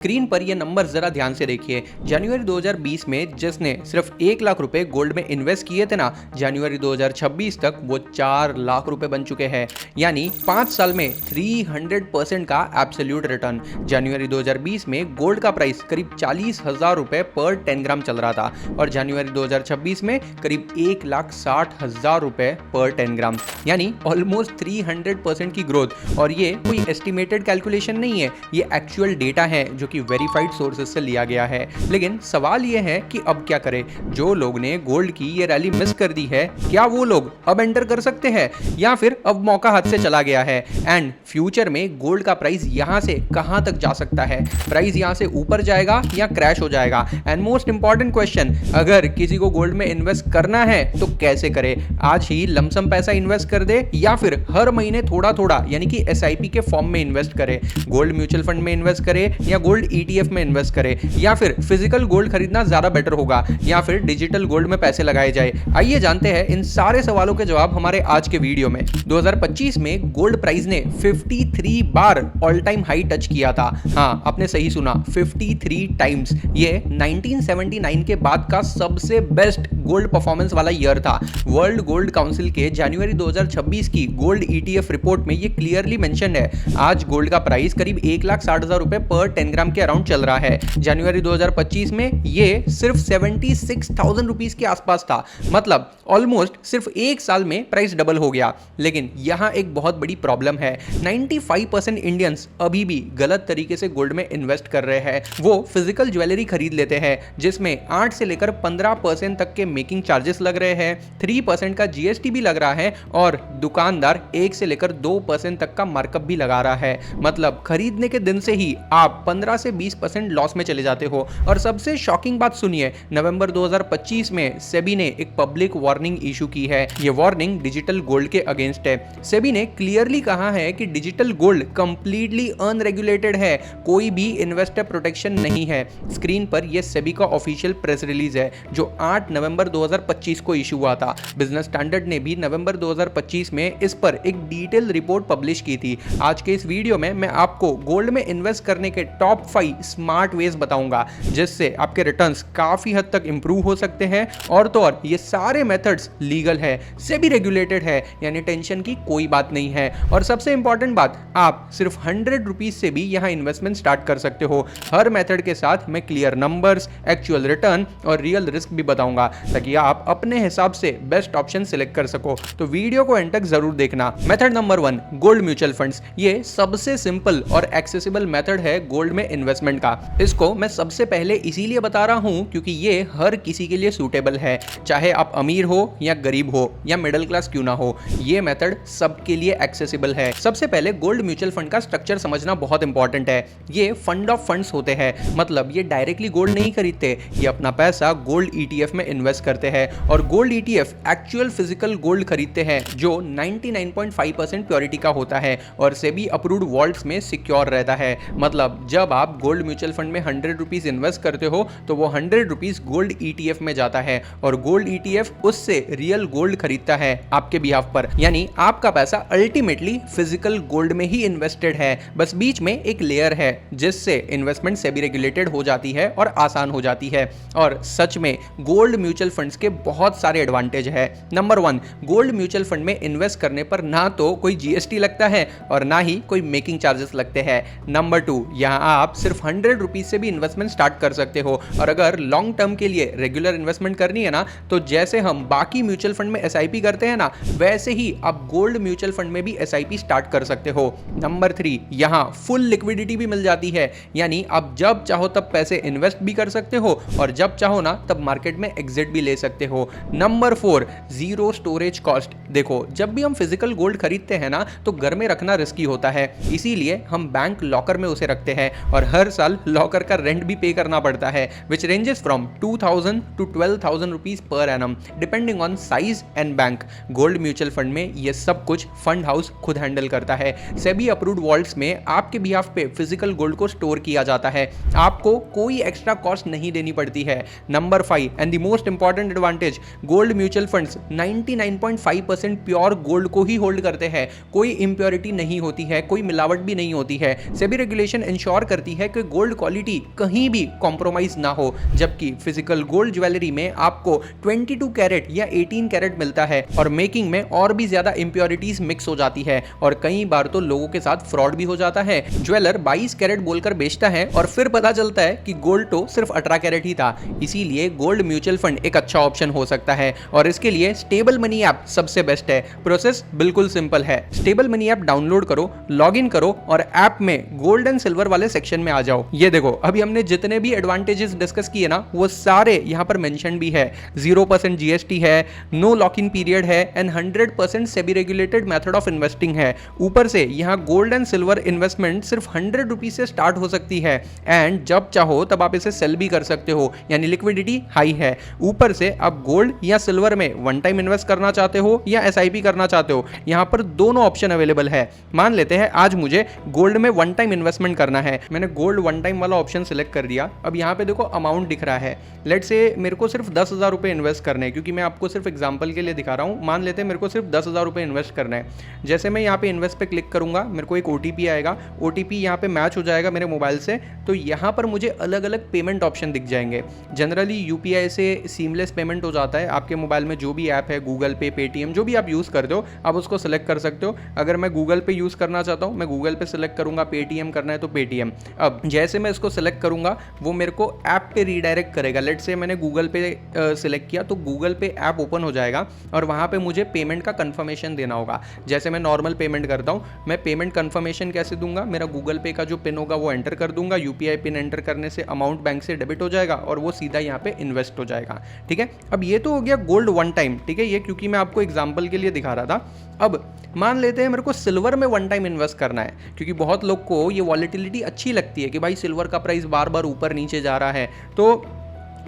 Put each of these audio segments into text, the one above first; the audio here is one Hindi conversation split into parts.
स्क्रीन पर ये नंबर जरा ध्यान से देखिए। जनवरी 2020 में जिसने सिर्फ 1 लाख रुपए गोल्ड में इन्वेस्ट किए थे ना, जनवरी 2026 तक वो 4 लाख रुपए बन चुके हैं। यानी 5 साल में 300% का एब्सोल्यूट रिटर्न। जनवरी 2020 में गोल्ड का प्राइस करीब 40,000 रुपए पर 10 ग्राम चल रहा था और जनवरी 2026 में करीब 1,60,000 रुपए पर 10 ग्राम, यानी ऑलमोस्ट 300% की ग्रोथ। और ये कोई एस्टिमेटेड कैलकुलेशन नहीं है, ये एक्चुअल डेटा है जो कि वेरीफाइड सोर्सेज से लिया गया है। लेकिन सवाल यह है कि अब क्या करें? जो लोग ने गोल्ड की ये रैली मिस कर दी है, क्या वो लोग अब एंटर कर सकते हैं या फिर अब मौका हाथ से चला गया है? एंड फ्यूचर में गोल्ड का प्राइस यहां से कहां तक जा सकता है? प्राइस यहां से ऊपर जाएगा या क्रैश हो जाएगा? एंड मोस्ट इंपॉर्टेंट क्वेश्चन, अगर किसी को गोल्ड में इन्वेस्ट करना है तो कैसे करे? आज ही लमसम पैसा इन्वेस्ट कर दे या फिर हर महीने थोड़ा थोड़ा यानी कि एसआईपी के फॉर्म में इन्वेस्ट करे? गोल्ड म्यूचुअल फंड में इन्वेस्ट करे या गोल्ड ईटीएफ में इन्वेस्ट करे या फिर फिजिकल गोल्ड खरीदना ज्यादा बेटर होगा या फिर डिजिटल गोल्ड में पैसे लगाए जाए? आइए जानते हैं इन सारे सवालों के जवाब हमारे आज के वीडियो में। 2025 में गोल्ड प्राइस ने 53 बार ऑल टाइम हाई टच किया था। हाँ, आपने सही सुना, 53 टाइम्स। ये 1979 के बाद का सबसे बेस्ट गोल्ड परफॉर्मेंस वाला ईयर था। वर्ल्ड गोल्ड काउंसिल के जनवरी 2026 की गोल्ड ईटीएफ रिपोर्ट में ये क्लियरली मेंशन्ड है। आज गोल्ड का प्राइस करीब 1,60,000 रुपए पर 10 ग्राम के अराउंड चल रहा है। जनवरी 2025 में ये सिर्फ 76,000 रुपीस के आसपास था। मतलब ऑलमोस्ट सिर्फ एक साल में प्राइस डबल हो गया। लेकिन यहां एक बहुत बड़ी प्रॉब्लम है। 95% इंडियंस अभी भी गलत तरीके से गोल्ड में इन्वेस्ट कर रहे हैं। वो फिजिकल ज्वेलरी खरीद लेते हैं जिसमें 8 से लेकर 15% तक के मेकिंग चार्जेस लग रहे हैं, 3% का जीएसटी भी लग रहा है और दुकानदार 1 से लेकर 2% तक का मार्कअप भी लगा रहा है। मतलब खरीदने के दिन से ही आप 15 से 20% लॉस में चले जाते हो। और सबसे शॉकिंग बात सुनिए, नवंबर 2025 में सेबी ने एक पब्लिक वार्निंग इशू की है। ये वार्निंग डिजिटल गोल्ड के अगेंस्ट है। सेबी ने क्लियरली कहा है कि डिजिटल गोल्ड कंप्लीटली अनरेगुलेटेड है, कोई भी इन्वेस्टर प्रोटेक्शन नहीं है। स्क्रीन पर यह सेबी का ऑफिशियल प्रेस रिलीज है जो 8 नवंबर 2025 को इशू हुआ था। बिजनेस स्टैंडर्ड ने भी नवंबर 2025 में इस पर एक डिटेल रिपोर्ट पब्लिश की थी। आज के इस वीडियो में मैं आपको गोल्ड में इन्वेस्ट करने के टॉप 5 स्मार्ट वेज बताऊंगा जिससे आपके रिटर्न्स काफी हद तक इंप्रूव हो सकते हैं। और तो और ये सारे मेथड्स लीगल है, सेबी रेगुलेटेड है, यानी टेंशन की कोई बात नहीं है। और सबसे इंपॉर्टेंट बात, आप सिर्फ 100 रुपीज से भी यहां इन्वेस्टमेंट स्टार्ट कर सकते हो। हर मेथड के साथ मैं क्लियर नंबर्स, एक्चुअल रिटर्न और रियल रिस्क भी बताऊंगा ताकि आप अपने हिसाब से बेस्ट ऑप्शन सिलेक्ट कर सको। तो वीडियो को एंड तक जरूर देखना। Method number 1, gold mutual funds. ये सबसे सिंपल और एक्सेसिबल मेथड है गोल्ड में इन्वेस्टमेंट का। इसको मैं सबसे पहले इसीलिए बता रहा हूं क्योंकि ये हर किसी के लिए सूटेबल है, चाहे आप अमीर हो या गरीब हो या मिडिल क्लास क्यों ना हो। ये मेथड सबके लिए एक्सेसिबल है। सबसे पहले गोल्ड म्यूचुअल फंड का स्ट्रक्चर समझना बहुत इंपॉर्टेंट है। ये फंड ऑफ फंड्स होते हैं, मतलब ये डायरेक्टली गोल्ड नहीं खरीदते, ये अपना पैसा गोल्ड ईटीएफ में इन्वेस्ट करते हैं। और gold ETF actual physical gold खरीदते हैं जो 99.5% प्योरिटी का होता है और सेबी अप्रूव्ड वॉल्ट्स में सिक्योर रहता है। मतलब जब आप गोल्ड म्यूचुअल फंड में 100 रुपीज इन्वेस्ट करते हो तो वो 100 रुपीज गोल्ड ईटीएफ में जाता है और गोल्ड ईटीएफ उससे रियल गोल्ड खरीदता है आपके बिहाफ पर। यानी आपका पैसा अल्टीमेटली फिजिकल गोल्ड में ही इन्वेस्टेड है। बस बीच में एक लेयर है जिससे इन्वेस्टमेंट सेबी रेगुलेटेड हो जाती है और आसान हो जाती है। और सच में गोल्ड म्यूचुअल फंड्स के बहुत सारे एडवांटेज है। नंबर 1, गोल्ड म्यूचुअल फंड में इन्वेस्ट करने पर ना तो कोई जीएसटी लगता है और ना ही कोई मेकिंग चार्जेस लगते हैं। नंबर 2, यहां आप सिर्फ 100 रुपीज से भी इन्वेस्टमेंट स्टार्ट कर सकते हो और अगर लॉन्ग टर्म के लिए रेगुलर इन्वेस्टमेंट करनी है ना, तो जैसे हम बाकी म्यूचुअल फंड में एसआईपी करते हैं ना, वैसे ही आप गोल्ड म्यूचुअल फंड में भी एसआईपी स्टार्ट कर सकते हो। नंबर 3, यहां फुल लिक्विडिटी भी मिल जाती है, यानी आप जब चाहो तब पैसे इन्वेस्ट भी कर सकते हो और जब चाहो ना तब मार्केट में एग्जिट भी ले सकते हो। Number 4, zero storage cost. देखो, जब भी हम फिजिकल गोल्ड खरीदते हैं ना तो घर में रखना रिस्की होता है, इसीलिए हम बैंक लॉकर में उसे रखते हैं और हर साल लॉकर का रेंट भी पे करना पड़ता है, which ranges from 2,000 to 12,000 rupees per annum depending on size and bank. Gold mutual fund में ये सब कुछ फंड हाउस खुद हैंडल करता है। सेबी अप्रूव्ड वॉल्ट्स में आपके बिहाफ पे फिजिकल गोल्ड को स्टोर किया जाता है, आपको कोई एक्स्ट्रा कॉस्ट नहीं देनी पड़ती है। Number 5 and the most important advantage, gold mutual funds 99.5% pure gold को ही होल्ड करते हैं। कोई इंप्योरिटी नहीं होती है, कोई मिलावट भी नहीं होती है। सेबी रेगुलेशन इंश्योर करती रहती है कि गोल्ड क्वालिटी कहीं भी कॉम्प्रोमाइज ना हो, जबकि फिजिकल गोल्ड ज्वेलरी में आपको 22 कैरेट या 18 कैरेट मिलता है और मेकिंग में और भी ज्यादा इंप्योरिटीज मिक्स हो जाती है और कई बार तो लोगों के साथ फ्रॉड भी हो जाता है। ज्वेलर 22 कैरेट बोलकर बेचता है और फिर पता चलता है कि गोल्ड तो सिर्फ 18 कैरेट ही था। इसीलिए गोल्ड म्यूचुअल फंड एक अच्छा ऑप्शन हो सकता है और इसके लिए स्टेबल मनी ऐप सबसे बेस्ट है। प्रोसेस बिल्कुल सिंपल है। स्टेबल मनी ऐप डाउनलोड करो, लॉग इन करो और ऐप में गोल्ड एंड सिल्वर वाले सेक्शन में आ जाओ। ये देखो, अभी हमने जितने भी एडवांटेजेस डिस्कस किए ना, वो सारे यहां पर मेंशन भी है। 0% जीएसटी है, नो लॉक इन पीरियड है and 100% SEBI regulated method of investing है। ऊपर से यहां गोल्ड एंड सिल्वर इन्वेस्टमेंट सिर्फ 100 रुपीज से स्टार्ट हो सकती है एंड जब चाहो तब आप इसे सेल भी कर सकते हो, यानी लिक्विडिटी हाई है। ऊपर से आप गोल्ड या सिल्वर में वन टाइम इन्वेस्ट करना चाहते हो या एसआईपी करना चाहते हो, यहां पर दोनों ऑप्शन अवेलेबल है। मान लेते हैं आज मुझे गोल्ड में वन टाइम इन्वेस्टमेंट करना है, मैंने गोल्ड वन टाइम वाला ऑप्शन सिलेक्ट कर दिया। अब यहाँ पे देखो अमाउंट दिख रहा है, लेट से मेरे को सिर्फ 10,000 रुपए इन्वेस्ट करने हैं, क्योंकि मैं आपको सिर्फ एग्जांपल के लिए दिखा रहा हूँ। मान लेते हैं मेरे को सिर्फ 10,000 रुपए इन्वेस्ट करना है। जैसे मैं यहाँ पे इन्वेस्ट पे क्लिक करूंगा, मेरे को एक ओटीपी आएगा, ओटीपी यहाँ पे मैच हो जाएगा मेरे मोबाइल से, तो यहाँ पर मुझे अलग अलग पेमेंट ऑप्शन दिख जाएंगे। जनरली यूपीआई से सीमलेस पेमेंट हो जाता है। आपके मोबाइल में जो भी ऐप है, गूगल पे, पेटीएम, जो भी आप यूज़ करते हो आप उसको सेलेक्ट कर सकते हो। अगर मैं गूगल पे यूज़ करना चाहता हूँ, मैं गूगल पे सेलेक्ट करूंगा, पेटीएम करना है तो पेटीएम। अब जैसे मैं इसको सेलेक्ट करूंगा वो मेरे को ऐप पे रीडायरेक्ट करेगा। लेट से मैंने गूगल पे सेलेक्ट किया तो गूगल पे ऐप ओपन हो जाएगा और वहाँ पे मुझे पेमेंट का कंफर्मेशन देना होगा। जैसे मैं नॉर्मल पेमेंट करता हूँ, मैं पेमेंट कंफर्मेशन कैसे दूंगा, मेरा गूगल पे का जो पिन होगा वो एंटर कर दूंगा। यूपीआई पिन एंटर करने से अमाउंट बैंक से डेबिट हो जाएगा और वो सीधा यहाँ पे इन्वेस्ट हो जाएगा। ठीक है, अब ये तो हो गया गोल्ड वन टाइम। ठीक है, ये क्योंकि मैं आपको एग्जाम्पल के लिए दिखा रहा था। अब मान लेते हैं मेरे को सिल्वर में वन टाइम इन्वेस्ट करना है, क्योंकि बहुत लोग को ये वॉलेटिलिटी अच्छी लगती है कि भाई सिल्वर का प्राइस बार बार ऊपर नीचे जा रहा है, तो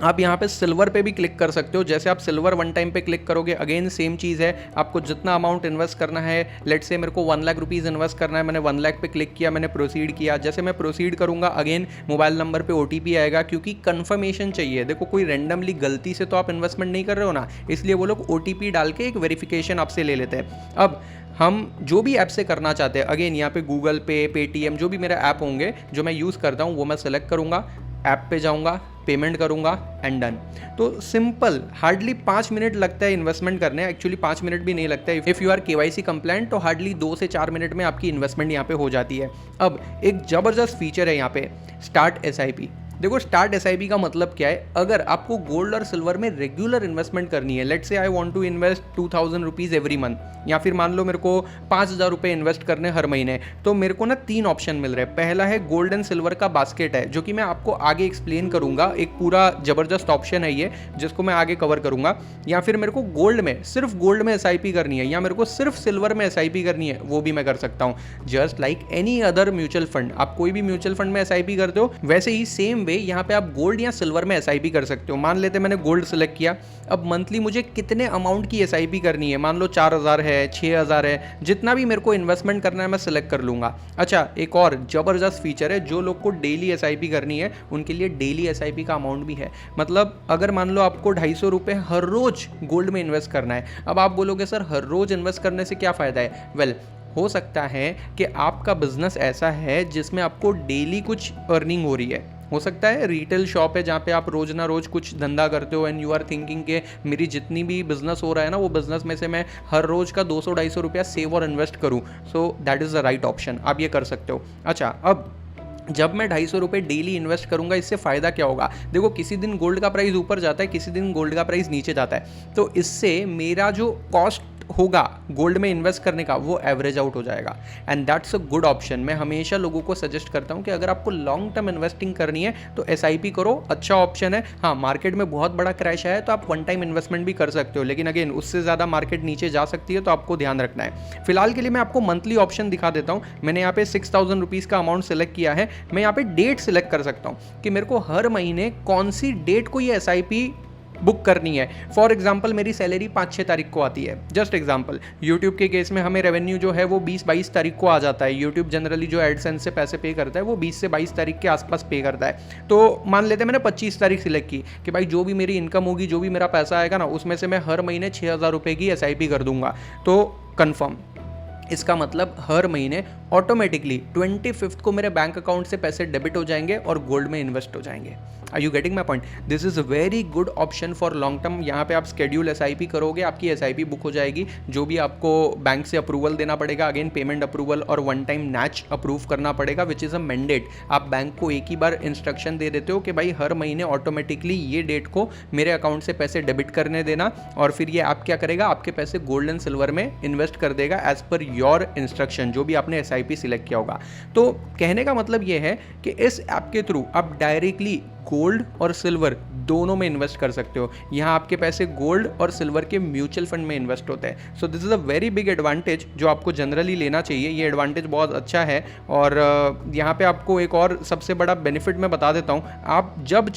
आप यहाँ पे सिल्वर पे भी क्लिक कर सकते हो। जैसे आप सिल्वर वन टाइम पे क्लिक करोगे, अगेन सेम चीज़ है, आपको जितना अमाउंट इन्वेस्ट करना है, लेट से मेरे को 1 लाख रुपीज़ इन्वेस्ट करना है, मैंने 1 लाख पे क्लिक किया, मैंने प्रोसीड किया। जैसे मैं प्रोसीड करूँगा, अगेन मोबाइल नंबर पे ओटीपी आएगा, क्योंकि कन्फर्मेशन चाहिए। देखो, कोई रैंडमली गलती से तो आप इन्वेस्टमेंट नहीं कर रहे हो ना, इसलिए वो लोग ओटीपी डाल के एक वेरिफिकेशन आपसे ले लेते हैं। अब हम जो भी ऐप से करना चाहते हैं, अगेन यहाँ पे गूगल पे, पेटीएम, जो भी मेरे ऐप होंगे जो मैं यूज़ करता हूँ वो मैं सेलेक्ट करूँगा, ऐप पे जाऊँगा, पेमेंट करूँगा एंड डन। तो सिंपल, हार्डली 5 मिनट लगता है इन्वेस्टमेंट करने। एक्चुअली 5 मिनट भी नहीं लगता है। If you are KYC compliant तो हार्डली 2 से 4 मिनट में आपकी इन्वेस्टमेंट यहाँ पे हो जाती है। अब एक ज़बरदस्त फीचर है यहाँ पे, स्टार्ट एसआईपी। देखो, स्टार्ट एसआईपी का मतलब क्या है, अगर आपको गोल्ड और सिल्वर में रेगुलर इन्वेस्टमेंट करनी है, let's say I want to invest 2000 rupees every month, या फिर मान लो मेरे को 5000 रुपये इन्वेस्ट करने हर महीने, तो मेरे को ना 3 ऑप्शन मिल रहे हैं। पहला है गोल्ड एंड सिल्वर का बास्केट है, जो कि मैं आपको आगे एक्सप्लेन करूंगा। एक पूरा जबरदस्त ऑप्शन है ये, जिसको मैं आगे कवर करूंगा। या फिर मेरे को गोल्ड में, सिर्फ गोल्ड में एसआईपी करनी है, या मेरे को सिर्फ सिल्वर में एसआईपी करनी है, वो भी मैं कर सकता हूँ। Just like any other mutual fund, आप कोई भी म्यूचुअल फंड में एसआईपी करते हो, वैसे ही सेम वे यहाँ पे आप गोल्ड या सिल्वर में एसआईपी कर सकते हो। मान लेते मैंने गोल्ड सेलेक्ट किया, अब मंथली मुझे कितने अमाउंट की एसआईपी करनी है, मान लो 4000 है, 6000 है, जितना भी मेरे को इन्वेस्टमेंट करना है मैं सेलेक्ट कर लूंगा। अच्छा, एक और जबरदस्त फीचर है, जो लोग को डेली एसआईपी करनी है उनके लिए डेली एसआईपी का अमाउंट भी है। मतलब अगर मान लो आपको 250 रुपये हर रोज गोल्ड में इन्वेस्ट करना है। अब आप बोलोगे सर हर रोज इन्वेस्ट करने से क्या फायदा है? वेल, हो सकता है कि आपका बिजनेस ऐसा है जिसमें आपको डेली कुछ अर्निंग हो रही है। हो सकता है रिटेल शॉप है जहाँ पे आप रोज ना रोज कुछ धंधा करते हो एंड यू आर थिंकिंग के मेरी जितनी भी बिजनेस हो रहा है ना, वो बिजनेस में से मैं हर रोज का 200-250 रुपया सेव और इन्वेस्ट करूँ। So that is the right option, आप ये कर सकते हो। अच्छा, अब जब मैं 250 रुपये डेली इन्वेस्ट करूंगा, इससे फ़ायदा क्या होगा? देखो, किसी दिन गोल्ड का प्राइस ऊपर जाता है, किसी दिन गोल्ड का प्राइस नीचे जाता है, तो इससे मेरा जो कॉस्ट होगा गोल्ड में इन्वेस्ट करने का वो एवरेज आउट हो जाएगा and that's a good option. मैं हमेशा लोगों को सजेस्ट करता हूं कि अगर आपको लॉन्ग टर्म इन्वेस्टिंग करनी है तो एसआईपी करो, अच्छा ऑप्शन है। हाँ, मार्केट में बहुत बड़ा क्रैश आया है तो आप वन टाइम इन्वेस्टमेंट भी कर सकते हो, लेकिन अगेन उससे ज़्यादा मार्केट नीचे जा सकती है, तो आपको ध्यान रखना है। फिलहाल के लिए मैं आपको मंथली ऑप्शन दिखा देता हूँ। मैंने यहाँ पे 6000 रुपीज़ का अमाउंट सेलेक्ट किया है। मैं यहाँ पे डेट सेलेक्ट कर सकता हूँ कि मेरे को हर महीने कौन सी डेट को ये एसआईपी बुक करनी है। फॉर एग्जाम्पल, मेरी सैलरी 5-6 तारीख को आती है, जस्ट एग्जाम्पल। यूट्यूब के केस में हमें रेवेन्यू जो है वो 20-22 तारीख को आ जाता है। यूट्यूब जनरली जो एडसेंस से पैसे पे करता है वो 20 से 22 तारीख के आसपास पे करता है। तो मान लेते हैं मैंने 25 तारीख सिलेक्ट की कि भाई जो भी मेरी इनकम होगी, जो भी मेरा पैसा आएगा ना, उसमें से मैं हर महीने 6000 रुपये की एसआईपी कर दूंगा, तो कन्फर्म। इसका मतलब हर महीने ऑटोमेटिकली 25th को मेरे बैंक अकाउंट से पैसे डेबिट हो जाएंगे और गोल्ड में इन्वेस्ट हो जाएंगे। Are you getting my point? This is a very good option for long term. यहाँ पे आप स्केड्यूल एसआईपी करोगे, आपकी एसआईपी बुक हो जाएगी, जो भी आपको बैंक से अप्रूवल देना पड़ेगा, अगेन पेमेंट अप्रूवल और वन टाइम नैच अप्रूव करना पड़ेगा, विच इज़ अ मैंडेट। आप बैंक को एक ही बार इंस्ट्रक्शन दे देते हो कि भाई हर महीने ऑटोमेटिकली ये डेट को मेरे अकाउंट से पैसे डेबिट करने देना, और फिर ये ऐप क्या करेगा, आपके पैसे गोल्ड एंड सिल्वर में इन्वेस्ट कर देगा एज पर योर इंस्ट्रक्शन, जो भी आपने एसआईपी सिलेक्ट किया होगा। तो कहने का मतलब ये है कि इस ऐप के थ्रू आप डायरेक्टली गोल्ड और सिल्वर दोनों में इन्वेस्ट कर सकते हो। यहाँ आपके पैसे गोल्ड और सिल्वर के म्यूचुअल फंड में इन्वेस्ट होते हैं। So this is a very big advantage जो आपको जनरली लेना चाहिए। ये एडवांटेज बहुत अच्छा है। और यहाँ पे आपको एक और सबसे बड़ा बेनिफिट मैं बता देता हूँ, आप जब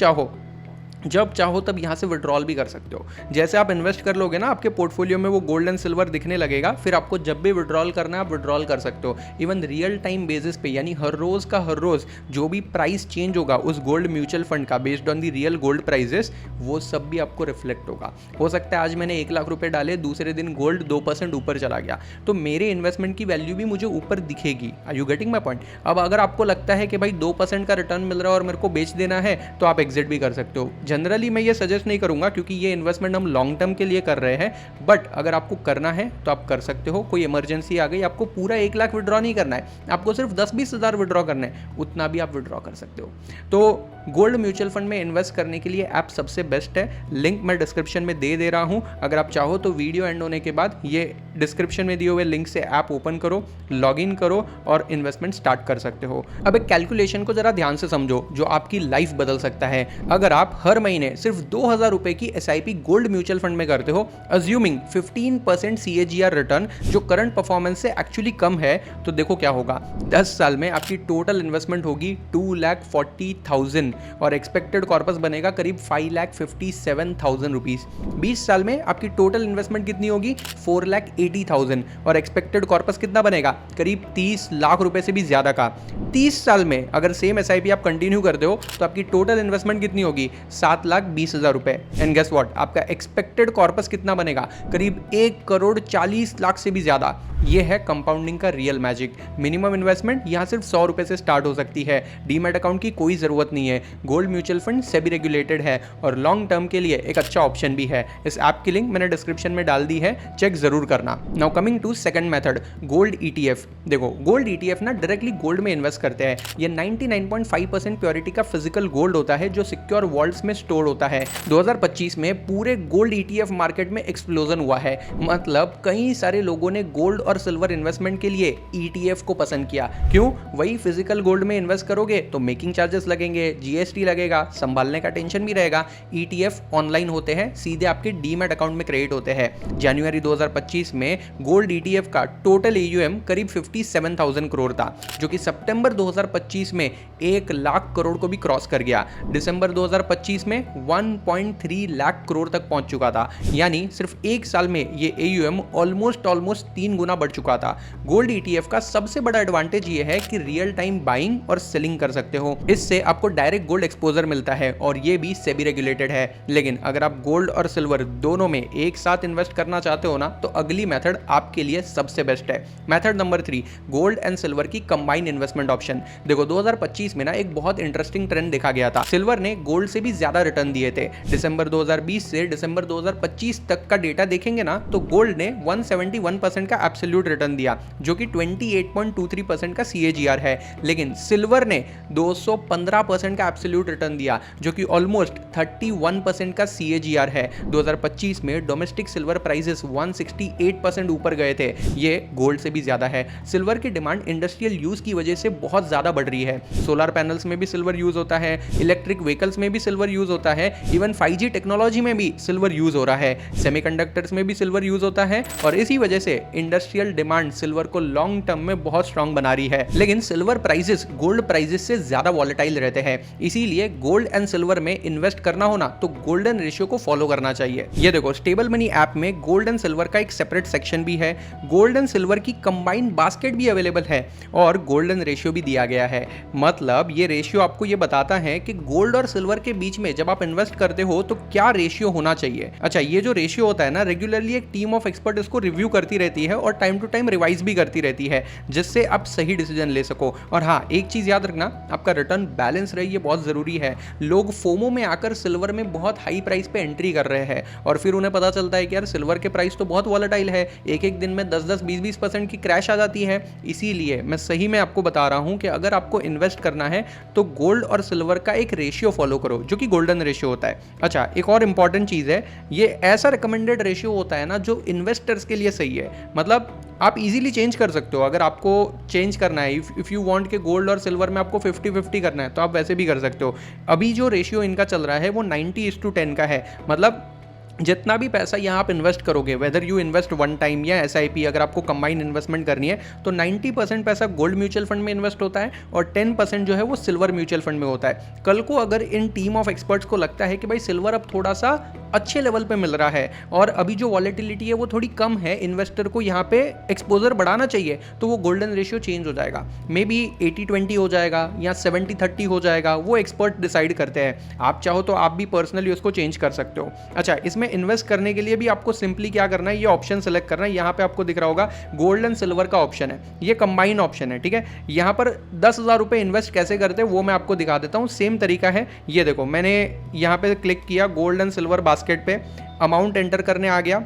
चाहो तब यहाँ से विड्रॉल भी कर सकते हो। जैसे आप इन्वेस्ट कर लोगे ना, आपके पोर्टफोलियो में वो गोल्ड एंड सिल्वर दिखने लगेगा, फिर आपको जब भी विड्रॉल करना है आप विड्रॉल कर सकते हो। इवन रियल टाइम बेसिस पे, यानी हर रोज़ का हर रोज़ जो भी प्राइस चेंज होगा उस गोल्ड म्यूचुअल फंड का based on the real gold prices, वो सब भी आपको रिफ्लेक्ट होगा। हो सकता है आज मैंने 1 लाख रुपए डाले, दूसरे दिन गोल्ड 2% ऊपर चला गया, तो मेरे इन्वेस्टमेंट की वैल्यू भी मुझे ऊपर दिखेगी। Are you getting my point? अब अगर आपको लगता है कि भाई 2% का रिटर्न मिल रहा है और मेरे को बेच देना है, तो आप एग्जिट भी कर सकते हो। जनरली मैं ये सजेस्ट नहीं करूंगा क्योंकि ये इन्वेस्टमेंट हम लॉन्ग टर्म के लिए कर रहे हैं, बट अगर आपको करना है तो आप कर सकते हो। कोई इमरजेंसी आ गई, आपको पूरा 1 लाख विड्रॉ नहीं करना है, आपको सिर्फ 10-20 हज़ार विड्रॉ करना है, उतना भी आप विड्रॉ कर सकते हो। तो गोल्ड म्यूचुअल फंड में इन्वेस्ट करने के लिए ऐप सबसे बेस्ट है। लिंक मैं डिस्क्रिप्शन में दे रहा हूं। अगर आप चाहो तो वीडियो एंड होने के बाद ये डिस्क्रिप्शन में दिए हुए लिंक से ऐप ओपन करो, लॉगिन करो और इन्वेस्टमेंट स्टार्ट कर सकते हो। अब एक कैलकुलेशन को जरा ध्यान से समझो जो आपकी लाइफ बदल सकता है। अगर आप हर महीने सिर्फ 2,000 रुपए की एसआईपी गोल्ड म्यूचुअल फंड में करते हो, अज्यूमिंग 15% CAGR रिटर्न, जो करंट परफॉर्मेंस से एक्चुअली कम है, तो देखो क्या होगा। 10 साल में आपकी टोटल इन्वेस्टमेंट होगी 2,40,000 और एक्सपेक्टेड कॉर्पस बनेगा करीब 5,57,000 रुपीज। 20 साल में आपकी टोटल इन्वेस्टमेंट कितनी होगी? 4,80,000 और एक्सपेक्टेड कॉर्पस कितना बनेगा? करीब 30 लाख रुपए से भी ज्यादा का। 30 साल में अगर सेम एसआईपी आप कंटिन्यू करते हो तो आपकी टोटल इन्वेस्टमेंट कितनी होगी? 7,20,000 रुपए। एंड गेस व्हाट, आपका एक्सपेक्टेड कॉर्पस कितना बनेगा? करीब 1,40,00,000 से भी ज्यादा। ये है कंपाउंडिंग का रियल मैजिक। मिनिमम इन्वेस्टमेंट यहाँ सिर्फ 100 रुपए से स्टार्ट हो सकती है। डीमैट अकाउंट की कोई जरूरत नहीं है। Gold mutual fund SEBI regulated है और लॉन्ग टर्म के लिए एक अच्छा ऑप्शन भी है। इस ऐप की लिंक मैंने डिस्क्रिप्शन में डाल दी है, चेक जरूर करना। Now coming to second method, gold ETF। देखो गोल्ड ETF ना डायरेक्टली गोल्ड में इन्वेस्ट करते हैं। ये 99.5% प्योरिटी का फिजिकल गोल्ड होता है जो सिक्योर वॉल्ट्स में स्टोर होता है। 2025 में पूरे गोल्ड ETF मार्केट में एक्सप्लोजन हुआ है। मतलब कई सारे लोगों ने गोल्ड और सिल्वर इन्वेस्टमेंट के लिए ETF को पसंद किया। क्यों? वही फिजिकल गोल्ड में इन्वेस्ट करोगे तो मेकिंग चार्जेस लगेंगे, GST लगेगा, संभालने का टेंशन भी रहेगा। ETF ऑनलाइन होते हैं, सीधे आपके डीमैट अकाउंट में क्रेडिट होते हैं। जनवरी 2025 में गोल्ड ETF का टोटल AUM करीब 57,000 करोड़ था, जो कि सितंबर 2025 में 1 लाख करोड़ को भी क्रॉस कर गया। दिसंबर 2025 में 1.3 लाख करोड़ तक पहुंच चुका था। यानी सिर्फ 1 साल में ये AUM ऑलमोस्ट 3 गुना बढ़ चुका था। गोल्ड ETF का सबसे बड़ा एडवांटेज ये है कि रियल टाइम बाइंग और सेलिंग कर सकते हो। इससे आपको डायरेक्ट गोल्ड एक्सपोजर मिलता है और ये भी सेबी रेगुलेटेड है। लेकिन अगर आप गोल्ड और सिल्वर दोनों में एक साथ इन्वेस्ट करना चाहते हो ना, तो अगली मेथड आपके लिए सबसे बेस्ट है। Method number 3, gold and silver की कंबाइंड इन्वेस्टमेंट ऑप्शन। देखो 2025 में ना एक बहुत इंटरेस्टिंग ट्रेंड देखा गया था। सिल्वर ने गोल्ड से भी ज्यादा रिटर्न दिए थे। दिसंबर 2020 से दिसंबर 2025 तक का डेटा देखेंगे ना, तो गोल्ड ने 171% का एब्सोल्यूट रिटर्न दिया, जो कि 28.23% का CAGR है। लेकिन सिल्वर ने 215% का एब्सोल्यूट रिटर्न दिया, जो कि ऑलमोस्ट 31% का CAGR है। 2025 में डोमेस्टिक सिल्वर प्राइसेस 168% ऊपर गए थे। ये गोल्ड से भी ज्यादा है। सिल्वर की डिमांड इंडस्ट्रियल यूज की वजह से बहुत ज्यादा बढ़ रही है। सोलर पैनल्स में भी सिल्वर यूज होता है, इलेक्ट्रिक व्हीकल्स में भी सिल्वर यूज होता है, इवन 5G टेक्नोलॉजी में भी सिल्वर यूज हो रहा है, सेमीकंडक्टर्स में भी सिल्वर यूज होता है, और इसी वजह से इंडस्ट्रियल डिमांड सिल्वर को लॉन्ग टर्म में बहुत स्ट्रांग बना रही है। लेकिन सिल्वर प्राइसेस गोल्ड प्राइसेस से ज्यादा वॉलेटाइल रहते हैं, इसीलिए गोल्ड एंड सिल्वर में इन्वेस्ट करना हो ना, तो गोल्डन रेशियो को फॉलो करना चाहिए। ये देखो स्टेबल मनी ऐप में गोल्ड एंड सिल्वर का एक सेपरेट सेक्शन भी है। गोल्ड एंड सिल्वर की कंबाइंड बास्केट भी अवेलेबल है और गोल्डन रेशियो भी दिया गया है। मतलब ये रेशियो आपको ये बताता है कि गोल्ड और सिल्वर के बीच में जब आप इन्वेस्ट करते हो तो क्या रेशियो होना चाहिए। अच्छा, ये जो रेशियो होता है ना, रेगुलरली एक टीम ऑफ एक्सपर्ट इसको रिव्यू करती रहती है और टाइम टू टाइम रिवाइज भी करती रहती है, जिससे आप सही डिसीजन ले सको। और हाँ, एक चीज याद रखना, आपका रिटर्न बैलेंस रहे, ये बहुत जरूरी है। लोग फोमो में आकर सिल्वर में बहुत हाई प्राइस पे एंट्री कर रहे हैं और फिर उन्हें पता चलता है कि यार सिल्वर के प्राइस तो बहुत वॉलेटाइल है, एक एक दिन में 10-10, 20-20% की क्रैश आ जाती है। इसीलिए मैं सही में आपको बता रहा हूं कि अगर आपको इन्वेस्ट करना है तो गोल्ड और सिल्वर का एक रेशियो फॉलो करो, जो कि गोल्डन रेशियो होता है। अच्छा, एक और इंपॉर्टेंट चीज है, ये ऐसा रिकमेंडेड रेशियो होता है ना जो इन्वेस्टर्स के लिए सही है। मतलब आप इजीली चेंज कर सकते हो। अगर आपको चेंज करना है, इफ़ यू वांट के गोल्ड और सिल्वर में आपको 50-50 करना है, तो आप वैसे भी कर सकते हो। अभी जो रेशियो इनका चल रहा है वो 90:10 का है। मतलब जितना भी पैसा यहाँ आप इन्वेस्ट करोगे, whether you invest one time या SIP, अगर आपको कंबाइन इन्वेस्टमेंट करनी है तो 90% पैसा गोल्ड म्यूचुअल फंड में इन्वेस्ट होता है और 10% जो है वो सिल्वर म्यूचुअल फंड में होता है। कल को अगर इन टीम ऑफ एक्सपर्ट्स को लगता है कि भाई सिल्वर अब थोड़ा सा अच्छे लेवल पे मिल रहा है और अभी जो वॉलेटिलिटी है वो थोड़ी कम है, इन्वेस्टर को यहाँ पे एक्सपोजर बढ़ाना चाहिए, तो वो गोल्डन रेशियो चेंज हो जाएगा। मे बी 80-20 हो जाएगा या 70-30 हो जाएगा, वो एक्सपर्ट डिसाइड करते हैं। आप चाहो तो आप भी पर्सनली उसको चेंज कर सकते हो। अच्छा, इसमें इन्वेस्ट करने के लिए भी आपको सिंपली क्या करना है, ये ऑप्शन सेलेक्ट करना है। यहाँ पे आपको दिख रहा होगा गोल्ड एंड सिल्वर का ऑप्शन है, ये कंबाइन ऑप्शन है, ठीक है। यहाँ पर 10,000 रुपए इन्वेस्ट कैसे करते हैं वो मैं आपको दिखा देता हूँ। सेम तरीका है, ये देखो मैंने यहाँ पे क्लिक किया गोल्ड एंड सिल्वर बास्केट पे, अमाउंट एंटर करने आ गया।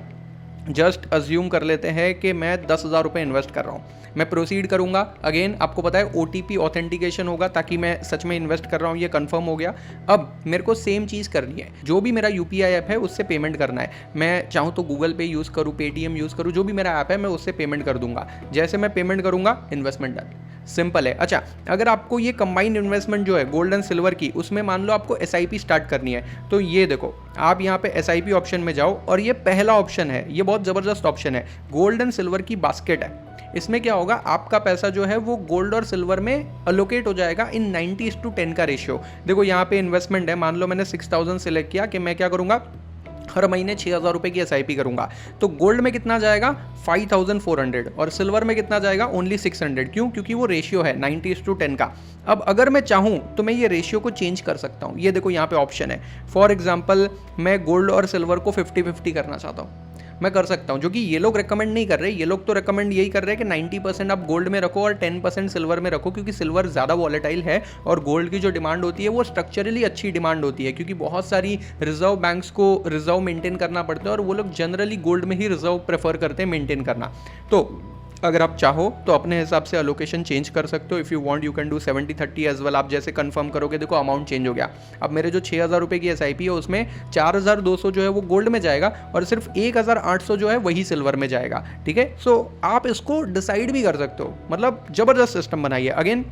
जस्ट अज्यूम कर लेते हैं कि मैं 10,000 रुपये इन्वेस्ट कर रहा हूँ। मैं प्रोसीड करूंगा। अगेन आपको पता है OTP ऑथेंटिकेशन होगा ताकि मैं सच में इन्वेस्ट कर रहा हूँ, ये कंफर्म हो गया। अब मेरे को सेम चीज़ करनी है, जो भी मेरा UPI ऐप है उससे पेमेंट करना है। मैं चाहूँ तो गूगल पे यूज़ करूँ, पेटीएम यूज़ करूँ, जो भी मेरा ऐप है मैं उससे पेमेंट कर दूंगा। जैसे मैं पेमेंट करूँगा, इन्वेस्टमेंट डन, सिंपल है। अच्छा, अगर आपको ये कंबाइंड इन्वेस्टमेंट जो है गोल्ड एंड सिल्वर की, उसमें मान लो आपको SIP स्टार्ट करनी है, तो ये देखो आप यहाँ पे SIP ऑप्शन में जाओ और ये पहला ऑप्शन है, ये बहुत ज़बरदस्त ऑप्शन है, गोल्ड एंड सिल्वर की बास्केट है। इसमें क्या होगा, आपका पैसा जो है वो गोल्ड और सिल्वर में अलोकेट हो जाएगा इन 90:10 का रेशियो। देखो यहाँ पे इन्वेस्टमेंट है, मान लो मैंने 6,000 सिलेक्ट किया कि मैं क्या करूँगा, हर महीने 6,000 रुपये की SIP करूंगा। तो गोल्ड में कितना जाएगा 5,400 और सिल्वर में कितना जाएगा ओनली 600। क्यों? क्योंकि वो रेशियो है 90:10 का। अब अगर मैं चाहूं तो मैं ये रेशियो को चेंज कर सकता हूं। ये देखो यहाँ पे ऑप्शन है, फॉर एग्जाम्पल मैं गोल्ड और सिल्वर को 50-50 करना चाहता हूँ, मैं कर सकता हूँ। जो कि ये लोग रेकमेंड नहीं कर रहे, ये लोग तो रेकमेंड यही कर रहे हैं कि 90% आप गोल्ड में रखो और 10% सिल्वर में रखो, क्योंकि सिल्वर ज़्यादा वॉलेटाइल है और गोल्ड की जो डिमांड होती है वो स्ट्रक्चरली अच्छी डिमांड होती है, क्योंकि बहुत सारी रिजर्व बैंक्स को रिजर्व मेंटेन करना पड़ता है और वो लोग जनरली गोल्ड में ही रिजर्व प्रेफर करते हैं मेंटेन करना। तो अगर आप चाहो तो अपने हिसाब से अलोकेशन चेंज कर सकते हो। If you want you can do 70-30 as well. आप जैसे कंफर्म करोगे, देखो अमाउंट चेंज हो गया। अब मेरे जो 6,000 रुपये की SIP है उसमें 4,200 जो है वो गोल्ड में जाएगा और सिर्फ 1,800 जो है वही सिल्वर में जाएगा, ठीक है। सो आप इसको डिसाइड भी कर सकते हो, मतलब ज़बरदस्त सिस्टम बनाइए। अगेन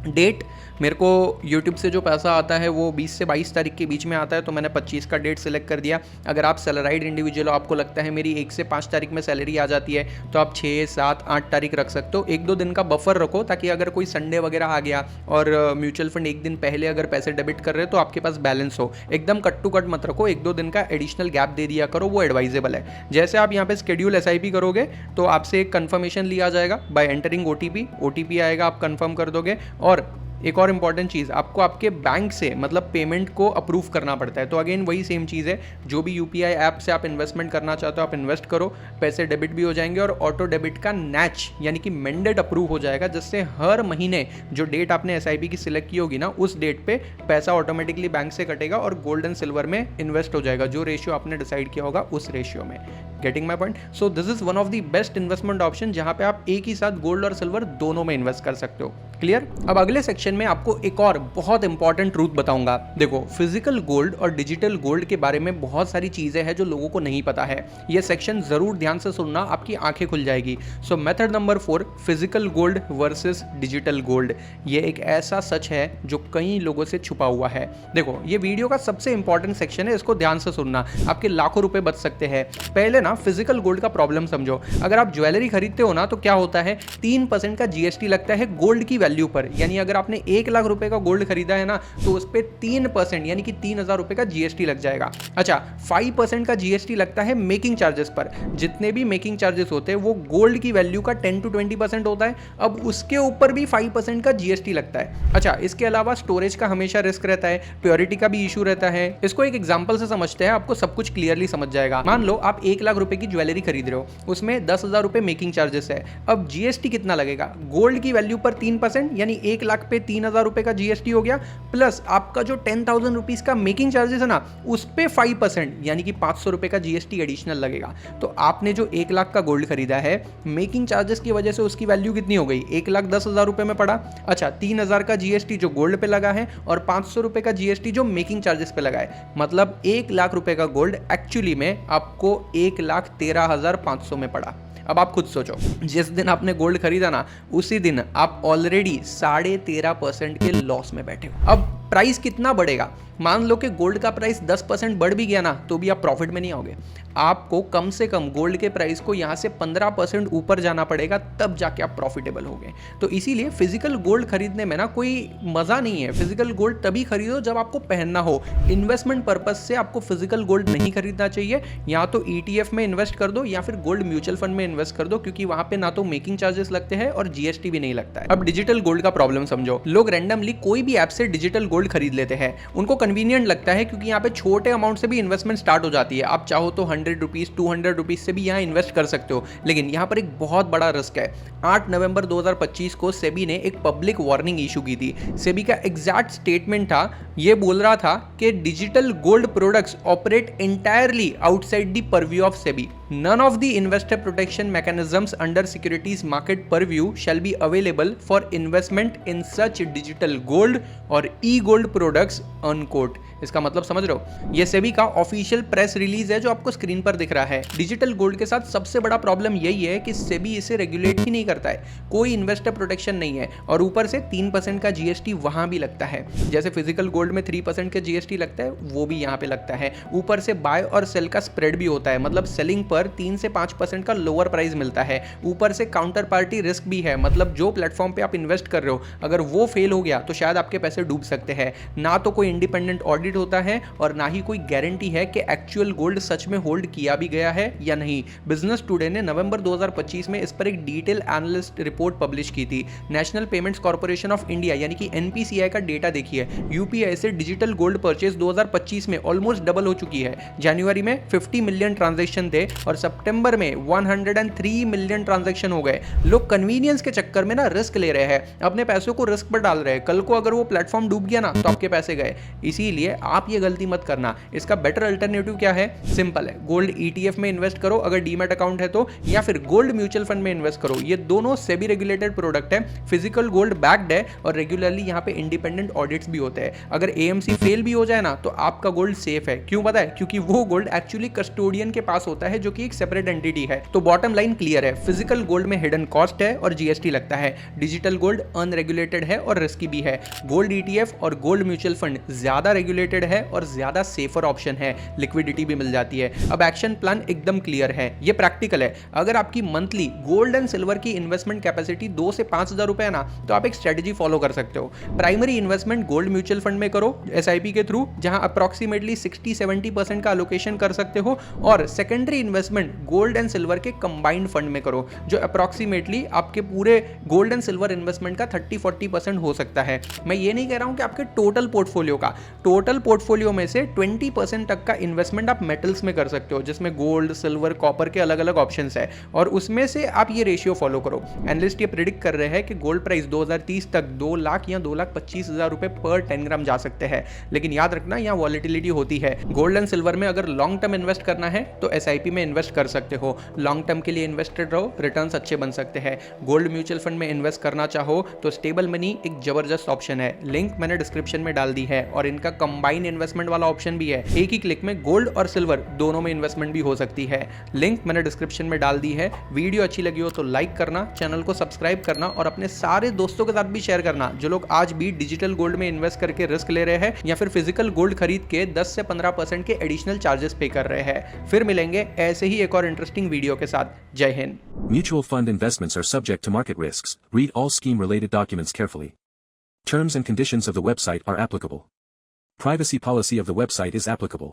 डेट, मेरे को YouTube से जो पैसा आता है वो 20 से 22 तारीख के बीच में आता है, तो मैंने 25 का डेट सेलेक्ट कर दिया। अगर आप सैलराइड इंडिविजुअल हो, आपको लगता है मेरी 1 से 5 तारीख में सैलरी आ जाती है, तो आप 6, 7, 8 तारीख रख सकते हो। 1-2 दिन का बफर रखो ताकि अगर कोई संडे वगैरह आ गया और म्यूचुअल फंड एक दिन पहले अगर पैसे डेबिट कर रहे हो तो आपके पास बैलेंस हो। एकदम कट टू कट मत रखो, 1-2 दिन का एडिशनल गैप दे दिया करो, वो एडवाइजेबल है। जैसे आप यहाँ पे शेड्यूल SIP करोगे तो आपसे एक कन्फर्मेशन लिया जाएगा बाय एंटरिंग OTP आएगा, आप कन्फर्म कर दोगे। और एक और इंपॉर्टेंट चीज़, आपको आपके बैंक से मतलब पेमेंट को अप्रूव करना पड़ता है। तो अगेन वही सेम चीज़ है, जो भी UPI ऐप से आप इन्वेस्टमेंट करना चाहते हो आप इन्वेस्ट करो, पैसे डेबिट भी हो जाएंगे और ऑटो डेबिट का नैच यानी कि मेंडेड अप्रूव हो जाएगा, जिससे हर महीने जो डेट आपने SIP की सिलेक्ट की होगी ना, उस डेट पे पैसा ऑटोमेटिकली बैंक से कटेगा और गोल्ड एंड सिल्वर में इन्वेस्ट हो जाएगा, जो रेशियो आपने डिसाइड किया होगा उस रेशियो में। Getting my point? So this is one of the best investment option जहाँ पे आप एक ही साथ गोल्ड और सिल्वर दोनों में इन्वेस्ट कर सकते हो। क्लियर? अब अगले सेक्शन में आपको एक और बहुत इंपॉर्टेंट ट्रूथ बताऊंगा। देखो, फिजिकल गोल्ड और डिजिटल गोल्ड के बारे में बहुत सारी चीजें हैं जो लोगों को नहीं पता है। ये सेक्शन जरूर ध्यान से सुनना, आपकी आंखें खुल जाएगी। सो method number 4, physical gold versus digital gold. ये एक ऐसा सच है जो कई लोगों से छुपा हुआ है। देखो, ये वीडियो का सबसे इंपॉर्टेंट सेक्शन है, इसको ध्यान से सुनना, आपके लाखों रुपए बच सकते हैं। पहले ना फिजिकल गोल्ड का प्रॉब्लम समझो। अगर आप ज्वेलरी खरीदते हो ना तो क्या होता है, 3% का जीएसटी लगता है गोल्ड की वैल्यू पर। यानी अगर आपने 1 लाख रुपए का गोल्ड खरीदा है ना तो उस पर 3% यानी कि 3,000 रुपए का जीएसटी लग जाएगा। अच्छा, 5% का जीएसटी लगता है मेकिंग चार्जेस पर। जितने भी मेकिंग चार्जेस होते हैं वो गोल्ड की वैल्यू का 10 to 20% होता है। अब उसके ऊपर भी 5% का जीएसटी लगता है। अच्छा, इसके अलावा स्टोरेज का हमेशा रिस्क रहता है, प्योरिटी का भी इशू रहता है। इसको एक एग्जांपल से समझते हैं, आपको सब कुछ क्लियरली समझ जाएगा। मान लो आप 1 लाख रुपए की ज्वेलरी खरीद रहे हो, उसमें 10,000 रुपए मेकिंग चार्जेस है। अब जीएसटी कितना लगेगा? गोल्ड की वैल्यू पर 3% यानी 1 लाख पे 3,000 रुपए का जीएसटी हो गया, प्लस आपका जो 10,000 रुपीज का मेकिंग चार्जेस है ना उस पे 5% यानी कि 500 रुपए का जीएसटी एडिशनल लगेगा। तो आपने जो 1 लाख का गोल्ड खरीदा है, मेकिंग चार्जेस की वजह से उसकी वैल्यू कितनी हो गई? 1,10,000 रुपए में पड़ा। अच्छा, 3,000 का जीएसटी जो गोल्ड पे लगा है और 500 रुपए का जीएसटी जो मेकिंग चार्जेस पे लगा है, मतलब 1 लाख रुपए का गोल्ड एक्चुअली में आपको 1,13,500 में पड़ा। अब आप खुद सोचो, जिस दिन आपने गोल्ड खरीदा ना उसी दिन आप ऑलरेडी 13.5% के लॉस में बैठे हो। अब प्राइस कितना बढ़ेगा? मान लो कि गोल्ड का प्राइस 10% बढ़ भी गया ना तो भी आप प्रॉफिट में नहीं आओगे। आपको कम से कम गोल्ड के प्राइस को यहाँ से 15% ऊपर जाना पड़ेगा, तब जाके आप प्रॉफिटेबल होगे। तो इसीलिए फिजिकल गोल्ड खरीदने में ना कोई मजा नहीं है। फिजिकल गोल्ड तभी खरीदो जब आपको पहनना हो। इन्वेस्टमेंट पर्पज से आपको फिजिकल गोल्ड नहीं खरीदना चाहिए। या तो ETF में इन्वेस्ट कर दो या फिर गोल्ड म्यूचुअल फंड में इन्वेस्ट कर दो, क्योंकि वहां पे ना तो मेकिंग चार्जेस लगते हैं और जीएसटी भी नहीं लगता है। अब डिजिटल गोल्ड का प्रॉब्लम समझो। लोग रैंडमली कोई भी ऐप से डिजिटल गोल्ड खरीद लेते हैं। उनको कन्वीनियंट लगता है क्योंकि यहाँ पे छोटे अमाउंट से भी इन्वेस्टमेंट स्टार्ट हो जाती है। आप चाहो तो 100 रुपीज 200 रुपीज से भी यहाँ इन्वेस्ट कर सकते हो। लेकिन यहाँ पर एक बहुत बड़ा रिस्क है। 8 नवंबर 2025 को सेबी ने एक पब्लिक वार्निंग इशू की थी। सेबी का एग्जैक्ट स्टेटमेंट था, ये बोल रहा था कि digital gold products operate entirely outside the purview of SEBI. None of the investor protection mechanisms under securities market purview shall be available for investment in such digital gold or e-gold products, unquote। इसका मतलब समझ रहे हो? ये सेबी का ऑफिशियल प्रेस रिलीज है जो आपको स्क्रीन पर दिख रहा है। डिजिटल गोल्ड के साथ सबसे बड़ा प्रॉब्लम यही है कि सेबी इसे रेगुलेट ही नहीं करता है। कोई इन्वेस्टर प्रोटेक्शन नहीं है और ऊपर से 3% का जीएसटी वहां भी लगता है। जैसे फिजिकल गोल्ड में 3% का जीएसटी लगता है, वो भी यहाँ पे लगता है। ऊपर से बाय और सेल का स्प्रेड भी होता है, मतलब सेलिंग पर 3 से 5% का लोअर प्राइस मिलता है। ऊपर से काउंटर पार्टी रिस्क भी है, मतलब जो प्लेटफॉर्म पे आप इन्वेस्ट कर रहे हो अगर वो फेल हो गया तो शायद आपके पैसे डूब सकते हैं। ना तो कोई इंडिपेंडेंट ऑडिट होता है और ना ही कोई गारंटी है कि एक्चुअल गोल्ड सच में होल्ड किया भी गया है या नहीं। बिजनेस टुडे ने नवंबर 2025 में इस पर एक डिटेल एनालिस्ट रिपोर्ट पब्लिश की थी। National payments corporation of India यानी कि एनपीसीआई का डेटा देखिए। यूपीआई से डिजिटल गोल्ड परचेज 2025 में ऑलमोस्ट डबल हो चुकी है। जनवरी में 50 मिलियन ट्रांजैक्शन थे और सितंबर में 103 मिलियन ट्रांजैक्शन हो गए। लोग कन्वीनियंस के चक्कर में ना रिस्क ले रहे हैं, अपने पैसों को रिस्क पर डाल रहे हैं। कल को अगर वो प्लेटफॉर्म डूब गया ना तो आपके पैसे गए। इसीलिए आप ये गलती मत करना। इसका बेटर अल्टरनेटिव क्या है? सिंपल है, गोल्ड ETF में इन्वेस्ट करो अगर डीमैट अकाउंट है तो, या फिर गोल्ड म्यूचुअल फंड में इन्वेस्ट करो। ये दोनों सेबी रेगुलेटेड प्रोडक्ट है, फिजिकल गोल्ड बैक्ड है और रेगुलरली यहाँ पे इंडिपेंडेंट ऑडिट्स भी होते हैं। अगर AMC फेल भी हो जाए ना तो आपका गोल्ड सेफ है। क्यों पता है? क्योंकि वो गोल्ड एक्चुअली कस्टोडियन के पास होता है जो कि एक सेपरेट एंटिटी है। तो बॉटम लाइन क्लियर है, फिजिकल गोल्ड में हिडन कॉस्ट है और जीएसटी लगता है। डिजिटल गोल्ड अनरेगुलेटेड है और रिस्की भी है। गोल्ड ETF और गोल्ड म्यूचुअल फंड ज्यादा रेगुलेटेड है और ज्यादा सेफर ऑप्शन है, लिक्विडिटी भी मिल जाती है। अब एक्शन प्लान एकदम क्लियर है, ये प्रैक्टिकल है। अगर आपकी मंथली गोल्ड एंड सिल्वर की इन्वेस्टमेंट कैपेसिटी 2 से 5,000 रुपए है ना तो आप एक स्ट्रेटजी फॉलो कर सकते हो। Primary investment gold mutual fund में करो SIP के थ्रू, जहां अप्रॉक्सीमेटली 60-70% का एलोकेशन कर सकते हो। और secondary investment gold and silver के कंबाइंड फंड में करो, जो अप्रॉक्सीमेटली आपके पूरे गोल्ड एंड सिल्वर इन्वेस्टमेंट का 30-40% हो सकता है। मैं ये नहीं कह रहा हूं कि आपके टोटल पोर्टफोलियो में से 20% तक का इन्वेस्टमेंट आप मेटल्स में कर सकते हो, जिसमें गोल्ड, सिल्वर, कॉपर के अलग अलग ऑप्शंस है और उसमें से आप ये रेशियो फॉलो करो। एनालिस्ट ये प्रिडिक्ट कर रहे हैं कि गोल्ड प्राइस 2030 तक 2 लाख या 2,25,000 रुपए पर 10 ग्राम जा सकते हैं। लेकिन याद रखना, यहाँ वॉलेटिलिटी होती है। गोल्ड एंड सिल्वर में अगर लॉन्ग टर्म इन्वेस्ट करना है तो SIP में इन्वेस्ट कर सकते हो। लॉन्ग टर्म के लिए इन्वेस्टेड रहो, रिटर्न्स अच्छे बन सकते हैं। गोल्ड म्यूचुअल फंड में इन्वेस्ट करना चाहो तो स्टेबल मनी एक जबरदस्त ऑप्शन है। लिंक मैंने डिस्क्रिप्शन में डाल दी है और इनका कंबाइंड कंबाइन इन्वेस्टमेंट वाला ऑप्शन भी है। एक ही क्लिक में गोल्ड और सिल्वर दोनों में इन्वेस्टमेंट भी हो सकती है। लिंक मैंने डिस्क्रिप्शन में डाल दी है। वीडियो अच्छी लगी हो तो लाइक करना, चैनल को सब्सक्राइब करना और अपने सारे दोस्तों के साथ भी शेयर करना जो लोग आज भी डिजिटल गोल्ड में इन्वेस्ट करके रिस्क ले रहे हैं या फिर फिजिकल गोल्ड खरीद के 10 से 15% के एडिशनल चार्जेस पे कर रहे हैं। फिर मिलेंगे ऐसे ही एक और इंटरेस्टिंग वीडियो के साथ। जय Hind. Mutual fund investments are subject to market risks. Read all scheme-related documents carefully. Terms and conditions of the website are applicable. Privacy policy of the website is applicable.